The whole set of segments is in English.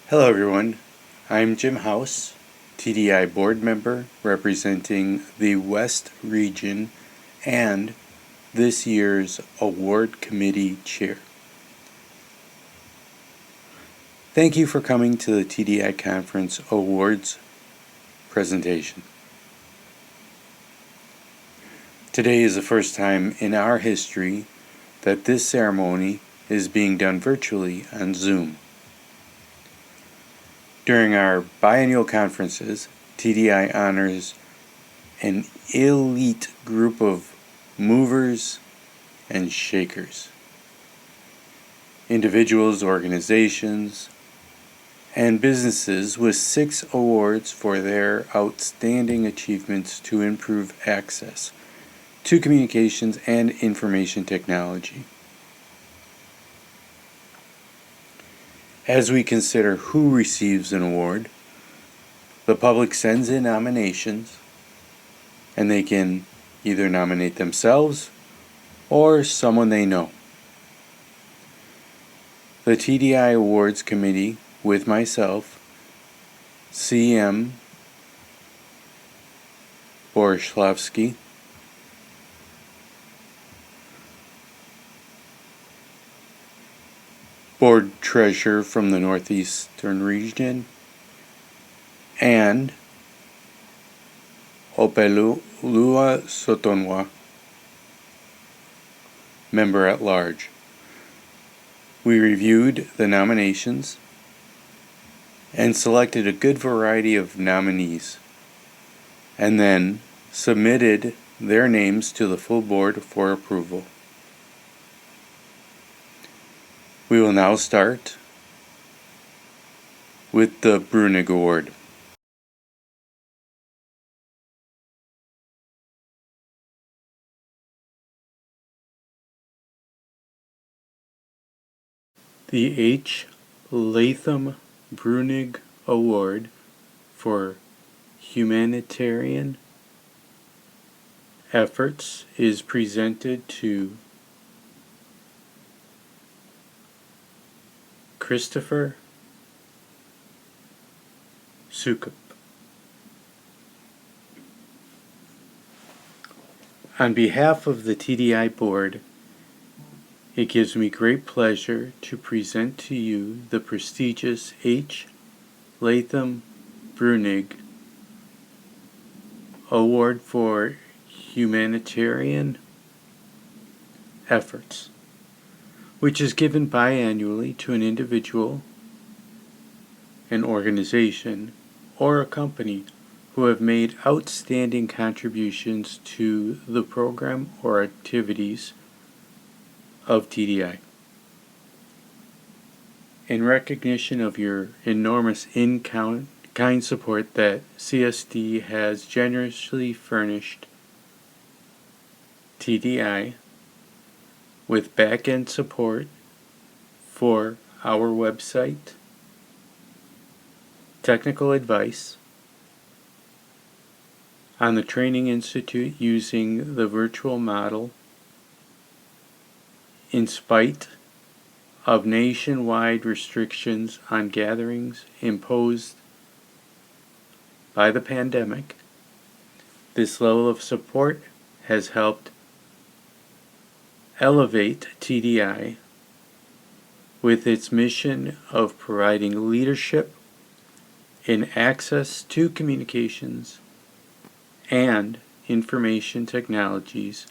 Hello everyone, I'm Jim House, TDI board member representing the West Region and this year's award committee chair. Thank you for coming to the TDI Conference Awards presentation. Today is the first time in our history that this ceremony is being done virtually on Zoom. During our biennial conferences, TDI honors an elite group of movers and shakers, individuals, organizations, and businesses with 6 awards for their outstanding achievements to improve access to communications and information technology. As we consider who receives an award, the public sends in nominations, and they can either nominate themselves or someone they know. The TDI Awards Committee, with myself, CM Borishlavsky, Board Treasurer from the Northeastern Region, and Opelua Sotonwa, Member at Large. We reviewed the nominations and selected a good variety of nominees, and then submitted their names to the full board for approval. We will now start with the Breunig Award. The H. Latham Breunig Award for Humanitarian Efforts is presented to Christopher Soukup. On behalf of the TDI board, it gives me great pleasure to present to you the prestigious H. Latham Breunig Award for Humanitarian Efforts, which is given biannually to an individual, an organization, or a company who have made outstanding contributions to the program or activities of TDI. In recognition of your enormous in-kind support that CSD has generously furnished TDI with back-end support for our website, technical advice on the Training Institute using the virtual model in spite of nationwide restrictions on gatherings imposed by the pandemic. This level of support has helped elevate TDI with its mission of providing leadership in access to communications and information technologies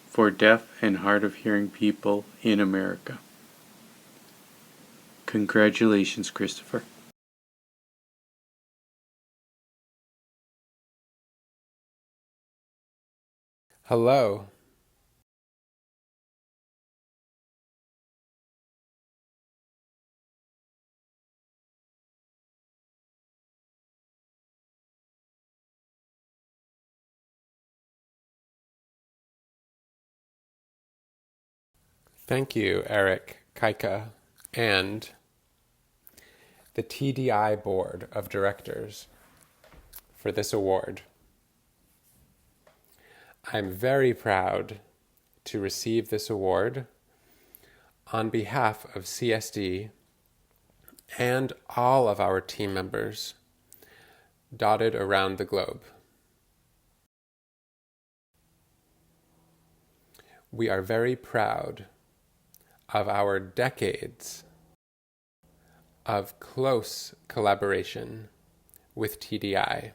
for deaf and hard of hearing people in America. Congratulations, Christopher. Hello. Thank you, Eric, Kaika, and the TDI Board of Directors for this award. I'm very proud to receive this award on behalf of CSD and all of our team members dotted around the globe. We are very proud of our decades of close collaboration with TDI,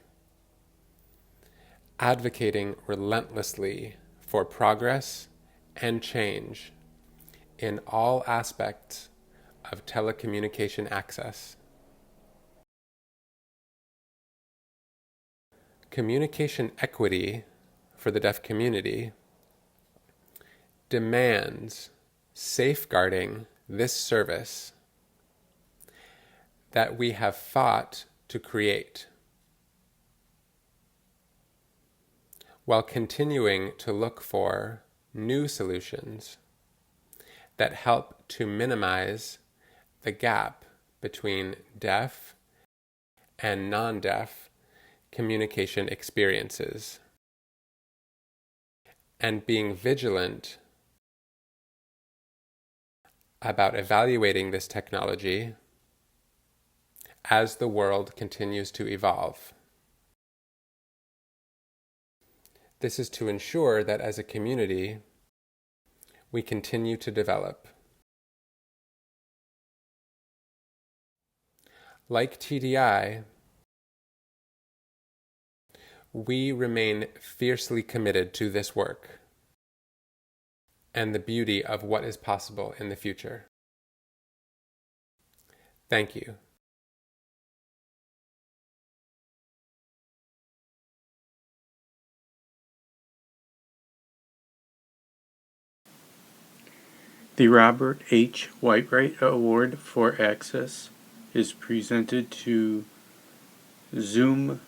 advocating relentlessly for progress and change in all aspects of telecommunication access. Communication equity for the deaf community demands safeguarding this service that we have fought to create, while continuing to look for new solutions that help to minimize the gap between deaf and non-deaf communication experiences, and being vigilant about evaluating this technology as the world continues to evolve. This is to ensure that as a community, we continue to develop. Like TDI, we remain fiercely committed to this work and the beauty of what is possible in the future. Thank you. The Robert H. Whitewrite Award for Access is presented to Zoom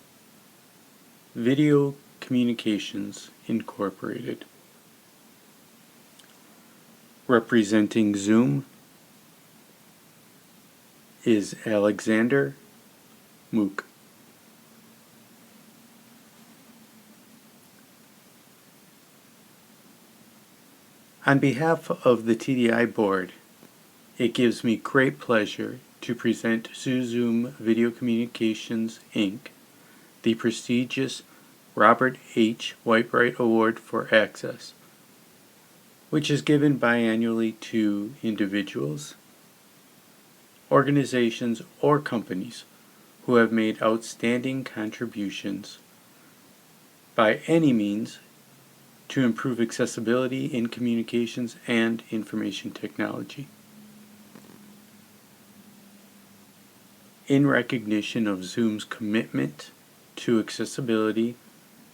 Video Communications Incorporated. Representing Zoom is Alexander Mook. On behalf of the TDI board, it gives me great pleasure to present Zoom Video Communications, Inc., the prestigious Robert H. Whitewrite Award for Access, which is given biannually to individuals, organizations, or companies who have made outstanding contributions by any means to improve accessibility in communications and information technology. In recognition of Zoom's commitment to accessibility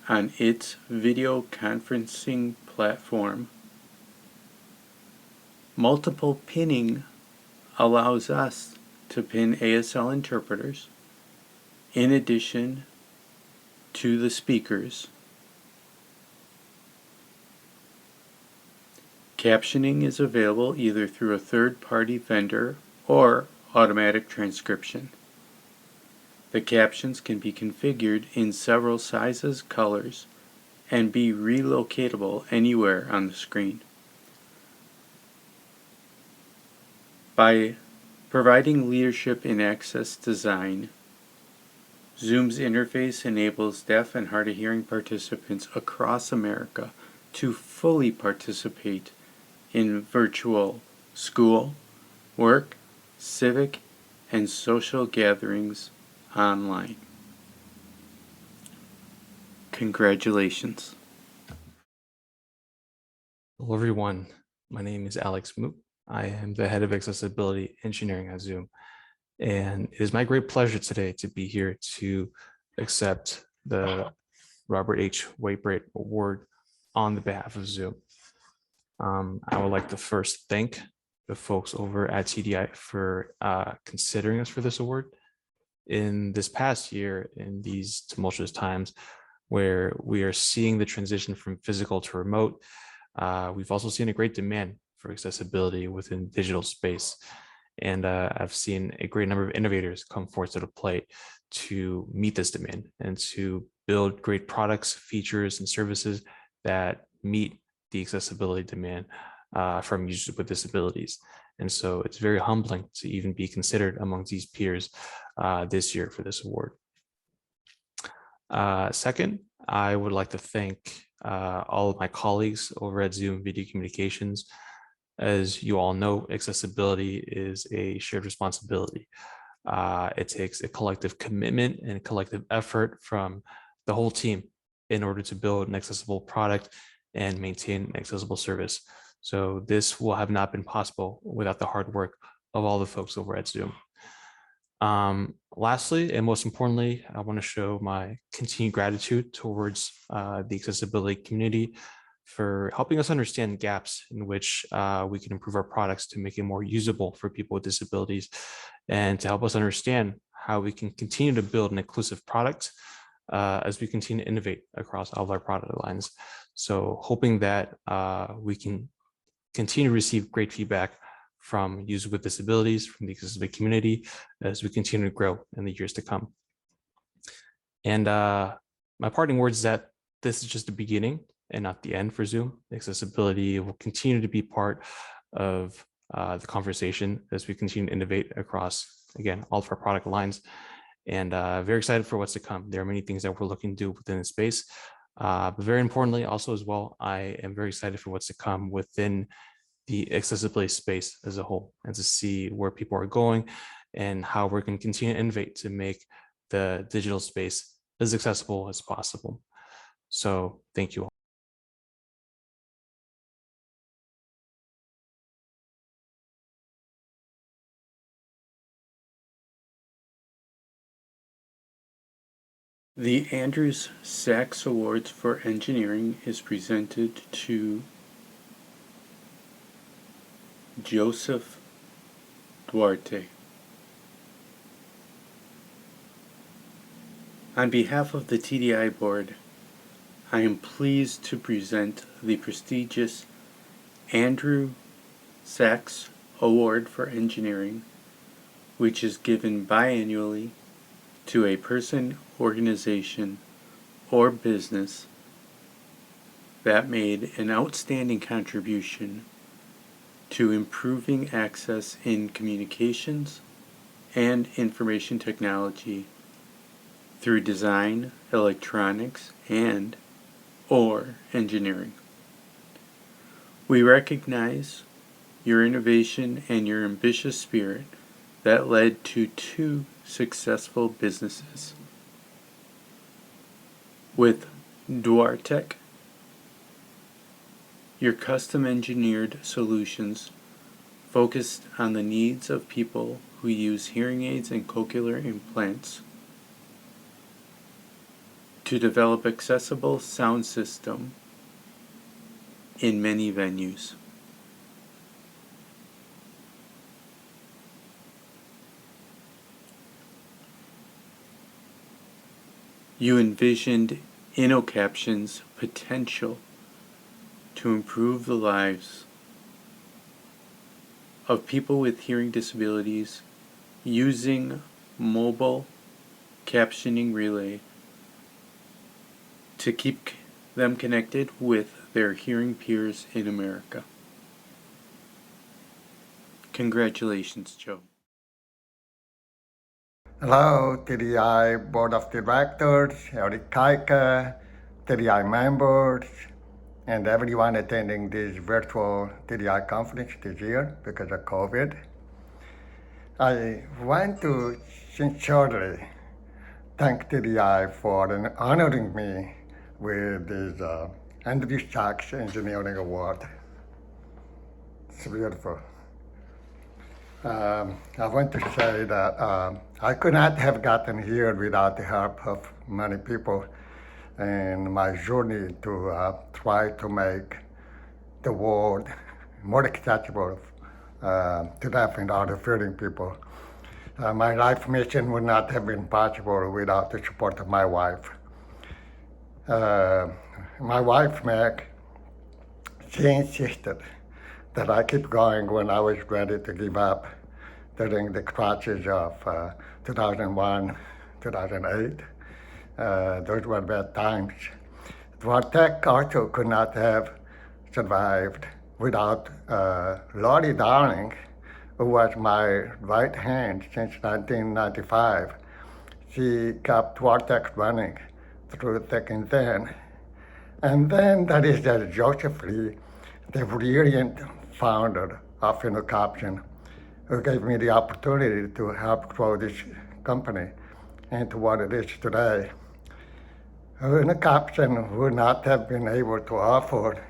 on its video conferencing platform, multiple pinning allows us to pin ASL interpreters in addition to the speakers. Captioning is available either through a third-party vendor or automatic transcription. The captions can be configured in several sizes, colors, and be relocatable anywhere on the screen. By providing leadership in access design, Zoom's interface enables deaf and hard-of-hearing participants across America to fully participate in virtual school, work, civic, and social gatherings online. Congratulations. Hello everyone, my name is Alex Mook. I am the head of accessibility engineering at Zoom. And it is my great pleasure today to be here to accept the Robert H. Whitewrite Award on the behalf of Zoom. I would like to first thank the folks over at TDI for considering us for this award. In this past year, in these tumultuous times where we are seeing the transition from physical to remote, we've also seen a great demand for accessibility within digital space. And I've seen a great number of innovators come forth to the plate to meet this demand and to build great products, features, and services that meet the accessibility demand from users with disabilities. And so it's very humbling to even be considered amongst these peers this year for this award. Second, I would like to thank all of my colleagues over at Zoom Video Communications. As you all know, accessibility is a shared responsibility. It takes a collective commitment and collective effort from the whole team in order to build an accessible product and maintain an accessible service. So this will have not been possible without the hard work of all the folks over at Zoom. Lastly, and most importantly, I want to show my continued gratitude towards the accessibility community for helping us understand gaps in which we can improve our products to make it more usable for people with disabilities, and to help us understand how we can continue to build an inclusive product as we continue to innovate across all of our product lines. So hoping that we can continue to receive great feedback from users with disabilities, from the accessibility community, as we continue to grow in the years to come. And my parting words is that this is just the beginning and not the end for Zoom. Accessibility will continue to be part of the conversation as we continue to innovate across, again, all of our product lines. And very excited for what's to come. There are many things that we're looking to do within the space. But very importantly, also as well, I am very excited for what's to come within the accessibility space as a whole, and to see where people are going and how we're going to continue to innovate to make the digital space as accessible as possible. So thank you all. The Andrews Sachs Awards for Engineering is presented to Joseph Duarte. On behalf of the TDI Board, I am pleased to present the prestigious Andrew Sachs Award for Engineering, which is given biannually to a person, organization, or business that made an outstanding contribution to improving access in communications and information technology through design, electronics, and/or engineering. We recognize your innovation and your ambitious spirit that led to 2 successful businesses. With Duarte, your custom-engineered solutions focused on the needs of people who use hearing aids and cochlear implants to develop accessible sound system in many venues. You envisioned InnoCaption's potential to improve the lives of people with hearing disabilities using mobile captioning relay to keep them connected with their hearing peers in America. Congratulations, Joe. Hello, TDI Board of Directors, Eric Kaika, TDI members, and everyone attending this virtual TDI conference this year because of COVID. I want to sincerely thank TDI for honoring me with this Andrew Sachs Engineering Award. It's beautiful. I want to say that I could not have gotten here without the help of many people in my journey to try to make the world more accessible to deaf and hard of hearing people. My life mission would not have been possible without the support of my wife. My wife, Meg, she insisted that I keep going when I was ready to give up during the crisis of 2001, 2008. Those were bad times. Duarte also could not have survived without Lottie Darling, who was my right hand since 1995. She kept Duarte running through thick and thin. And then there is Joseph Lee, the brilliant founder of Caption, who gave me the opportunity to help grow this company into what it is today. Caption would not have been able to offer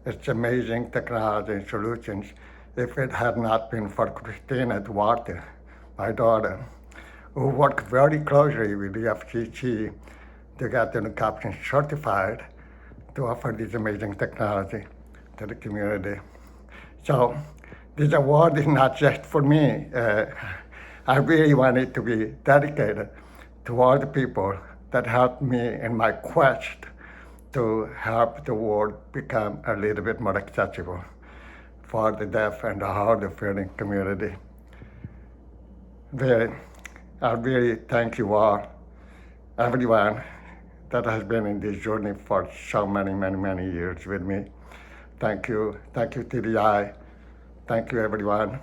its amazing technology and solutions if it had not been for Christina Duarte, my daughter, who worked very closely with the FCC to get Caption certified to offer this amazing technology to the community. So this award is not just for me. I really want it to be dedicated to all the people that helped me in my quest to help the world become a little bit more accessible for the deaf and the hard of hearing community. I really thank you all, everyone that has been in this journey for so many, many, many years with me. Thank you, TDI. Thank you, everyone.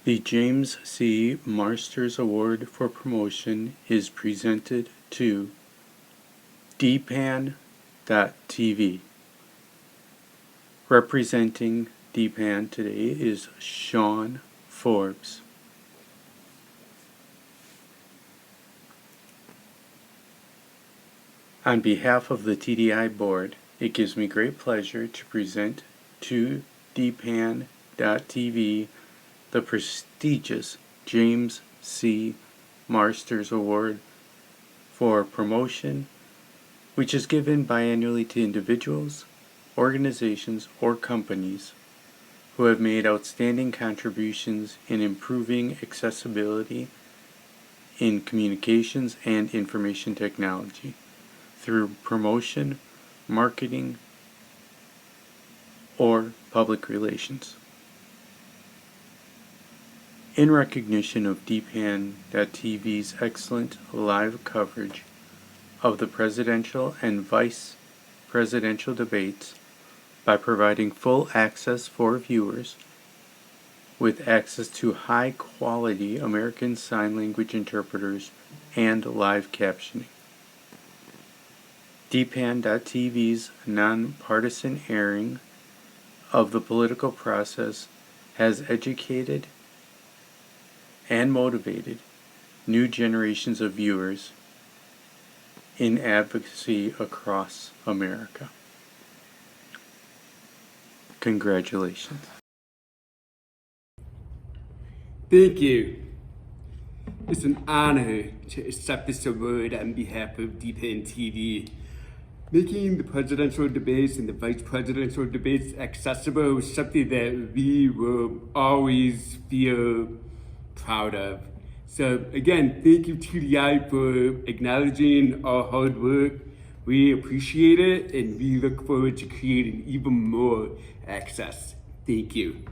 The James C. Marsters Award for Promotion is presented to dpan.tv. Representing dpan today is Sean Forbes. On behalf of the TDI board, it gives me great pleasure to present to dpan.tv the prestigious James C. Marsters Award for Promotion, which is given biannually to individuals, organizations, or companies who have made outstanding contributions in improving accessibility in communications and information technology through promotion, marketing, or public relations. In recognition of dpan.tv's excellent live coverage of the presidential and vice presidential debates by providing full access for viewers with access to high-quality American Sign Language interpreters and live captioning. dpan.tv's nonpartisan airing of the political process has educated and motivated new generations of viewers in advocacy across America. Congratulations. Thank you. It's an honor to accept this award on behalf of DPN TV. Making the presidential debates and the vice presidential debates accessible is something that we will always feel proud of. So again, thank you TDI for acknowledging our hard work. We appreciate it and we look forward to creating even more access. Thank you.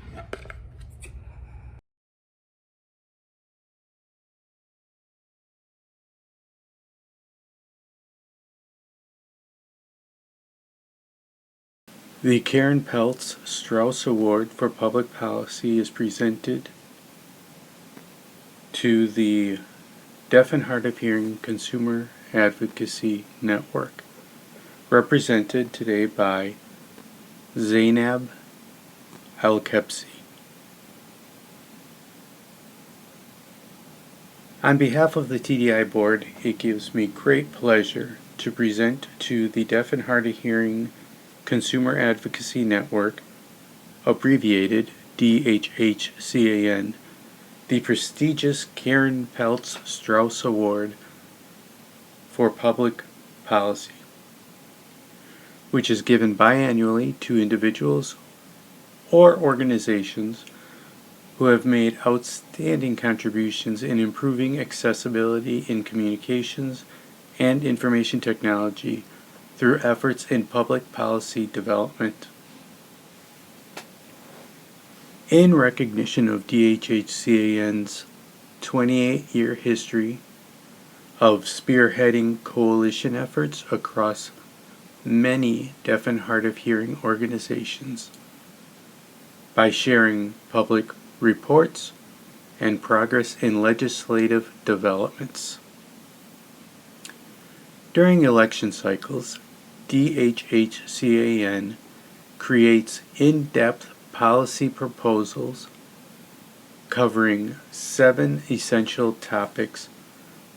The Karen Peltz Strauss Award for Public Policy is presented to the Deaf and Hard of Hearing Consumer Advocacy Network, represented today by Zainab Al-Kepsi. On behalf of the TDI board, it gives me great pleasure to present to the Deaf and Hard of Hearing Consumer Advocacy Network, abbreviated DHHCAN, the prestigious Karen Peltz Strauss Award for Public Policy, which is given biannually to individuals or organizations who have made outstanding contributions in improving accessibility in communications and information technology through efforts in public policy development. In recognition of DHHCAN's 28-year history of spearheading coalition efforts across many deaf and hard of hearing organizations by sharing public reports and progress in legislative developments. During election cycles, DHHCAN creates in-depth policy proposals covering 7 essential topics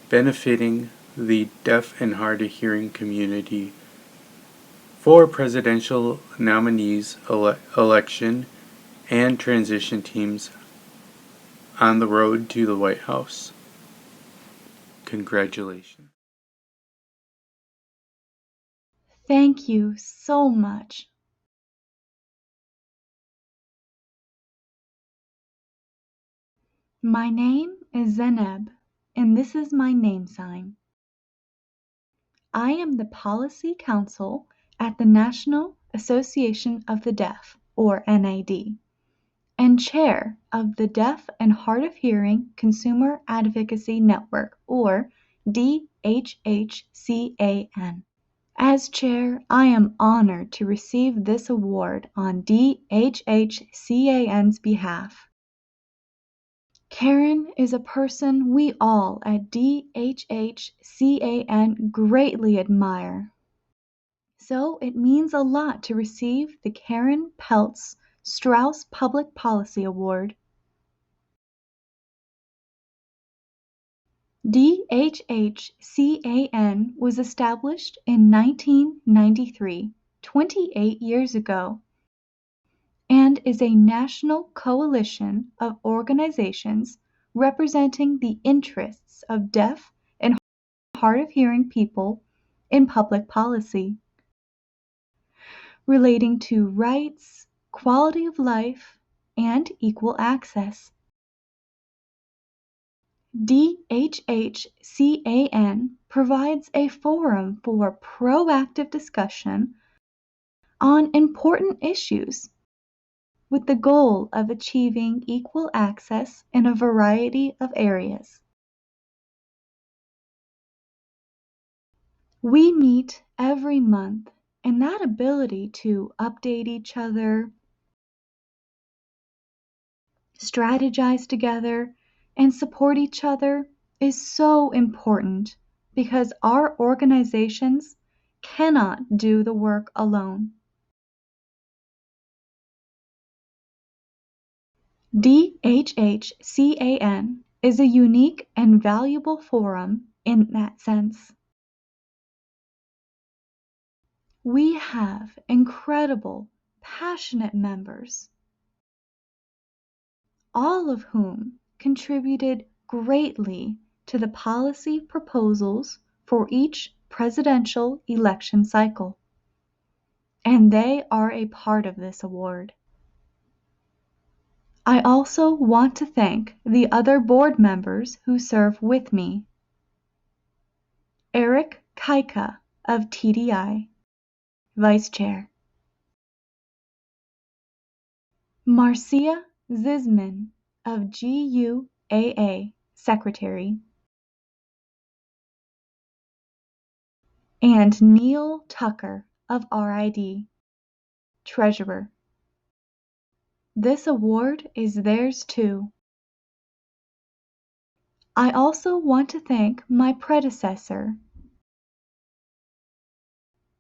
benefiting the deaf and hard of hearing community for presidential nominees election and transition teams on the road to the White House. Congratulations. Thank you so much. My name is Zeneb, and this is my name sign. I am the Policy Counsel at the National Association of the Deaf, or NAD, and Chair of the Deaf and Hard of Hearing Consumer Advocacy Network, or DHHCAN. As Chair, I am honored to receive this award on DHHCAN's behalf. Karen is a person we all at DHHCAN greatly admire. So it means a lot to receive the Karen Peltz Strauss Public Policy Award. DHHCAN was established in 1993, 28 years ago, and is a national coalition of organizations representing the interests of deaf and hard of hearing people in public policy, relating to rights, quality of life, and equal access. DHHCAN provides a forum for proactive discussion on important issues with the goal of achieving equal access in a variety of areas. We meet every month, and that ability to update each other, strategize together, and support each other is so important because our organizations cannot do the work alone. DHHCAN is a unique and valuable forum in that sense. We have incredible, passionate members, all of whom contributed greatly to the policy proposals for each presidential election cycle, and they are a part of this award. I also want to thank the other board members who serve with me. Eric Kaika of TDI, Vice Chair. Marcia Zisman of GUAA, Secretary. And Neil Tucker of RID, Treasurer. This award is theirs too. I also want to thank my predecessor,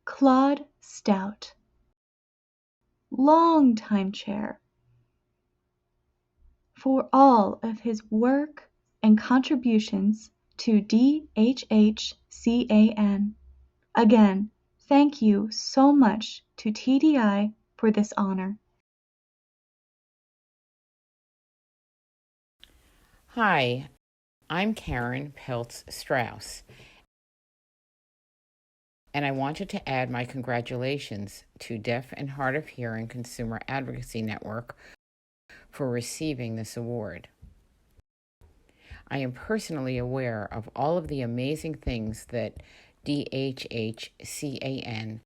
Claude Stout, longtime chair, for all of his work and contributions to DHHCAN. Again, thank you so much to TDI for this honor. Hi, I'm Karen Peltz Strauss, and I wanted to add my congratulations to Deaf and Hard of Hearing Consumer Advocacy Network for receiving this award. I am personally aware of all of the amazing things that DHHCAN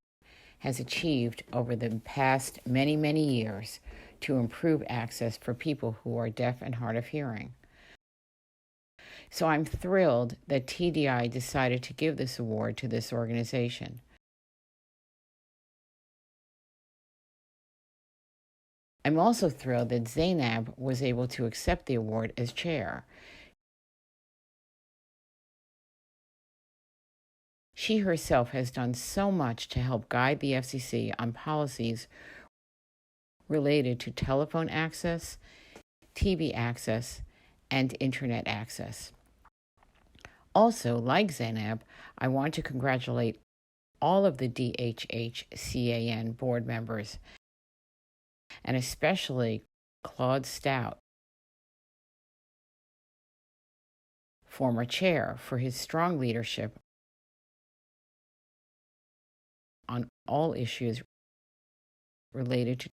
has achieved over the past many years to improve access for people who are deaf and hard of hearing. So I'm thrilled that TDI decided to give this award to this organization. I'm also thrilled that Zainab was able to accept the award as chair. She herself has done so much to help guide the FCC on policies related to telephone access, TV access, and internet access. Also, like Zainab, I want to congratulate all of the DHHCAN board members, and especially Claude Stout, former chair, for his strong leadership on all issues related to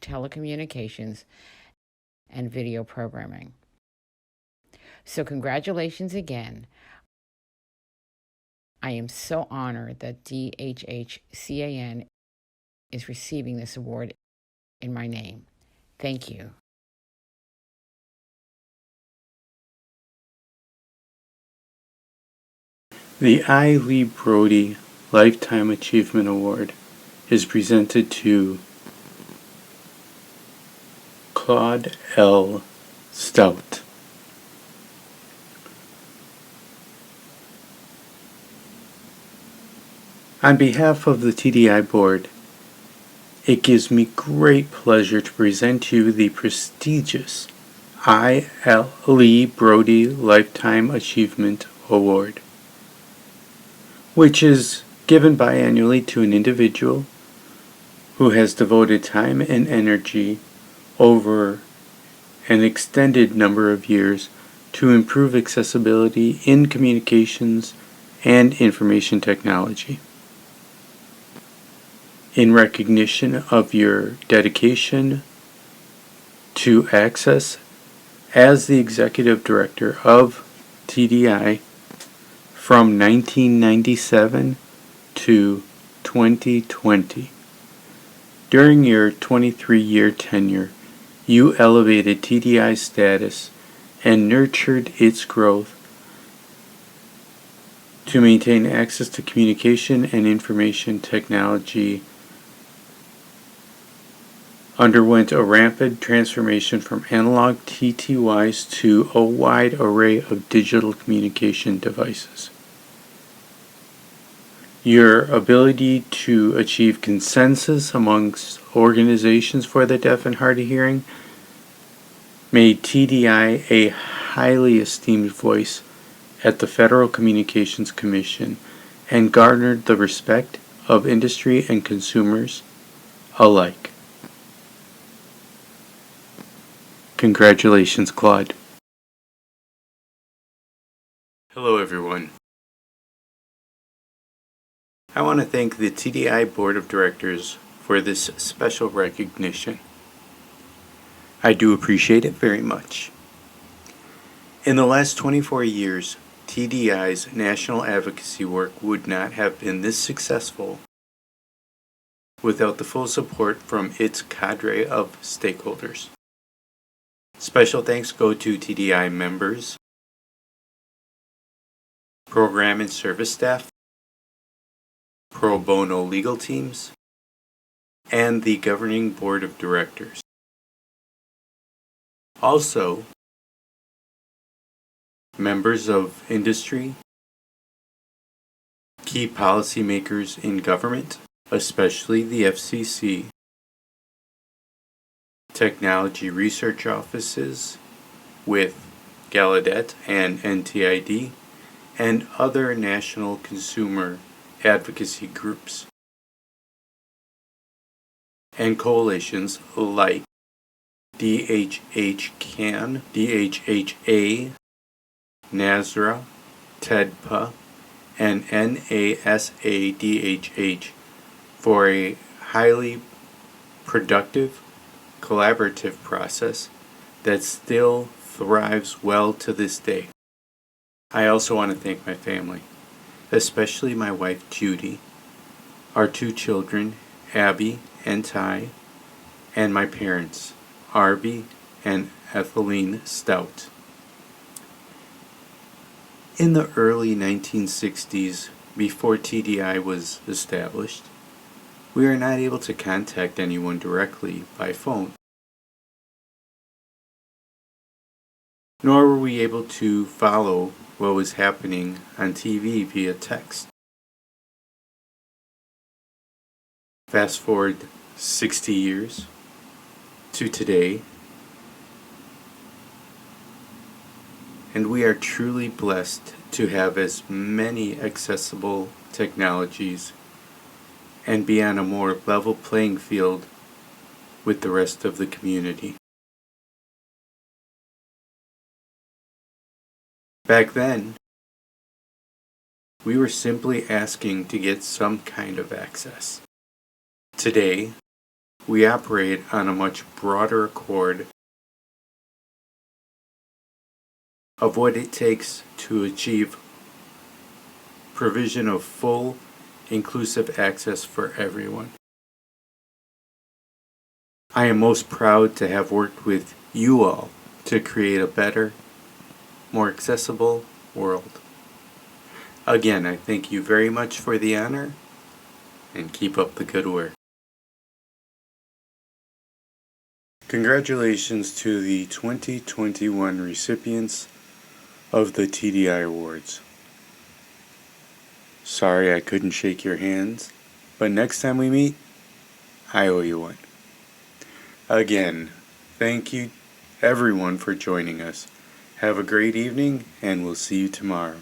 telecommunications and video programming. So congratulations again. I am so honored that DHHCAN is receiving this award in my name. Thank you. The I. Lee Brody Lifetime Achievement Award is presented to Claude L. Stout. On behalf of the TDI board, it gives me great pleasure to present to you the prestigious I. L. Lee Brody Lifetime Achievement Award, which is given biannually to an individual who has devoted time and energy over an extended number of years to improve accessibility in communications and information technology. In recognition of your dedication to access as the executive director of TDI from 1997 to 2020. During your 23-year tenure, you elevated TDI's status and nurtured its growth to maintain access to communication and information technology. Underwent a rapid transformation from analog TTYs to a wide array of digital communication devices. Your ability to achieve consensus amongst organizations for the deaf and hard of hearing made TDI a highly esteemed voice at the Federal Communications Commission and garnered the respect of industry and consumers alike. Congratulations, Claude. Hello, everyone. I want to thank the TDI Board of Directors for this special recognition. I do appreciate it very much. In the last 24 years, TDI's national advocacy work would not have been this successful without the full support from its cadre of stakeholders. Special thanks go to TDI members, program and service staff, pro bono legal teams, and the governing board of directors. Also, members of industry, key policymakers in government, especially the FCC, technology research offices with Gallaudet and NTID, and other national consumer advocacy groups and coalitions like DHHCAN, DHHA, NASRA, TEDPA, and NASADHH for a highly productive, collaborative process that still thrives well to this day. I also want to thank my family, especially my wife Judy, our 2 children, Abby and Ty, and my parents, Arby and Ethelene Stout. In the early 1960s, before TDI was established, we were not able to contact anyone directly by phone, nor were we able to follow what was happening on TV via text. Fast forward 60 years to today, and we are truly blessed to have as many accessible technologies and be on a more level playing field with the rest of the community. Back then, we were simply asking to get some kind of access. Today, we operate on a much broader accord of what it takes to achieve provision of full, inclusive access for everyone. I am most proud to have worked with you all to create a better, more accessible world. Again, I thank you very much for the honor, and keep up the good work. Congratulations to the 2021 recipients of the TDI Awards. Sorry I couldn't shake your hands, but next time we meet, I owe you one. Again, thank you everyone for joining us. Have a great evening, and we'll see you tomorrow.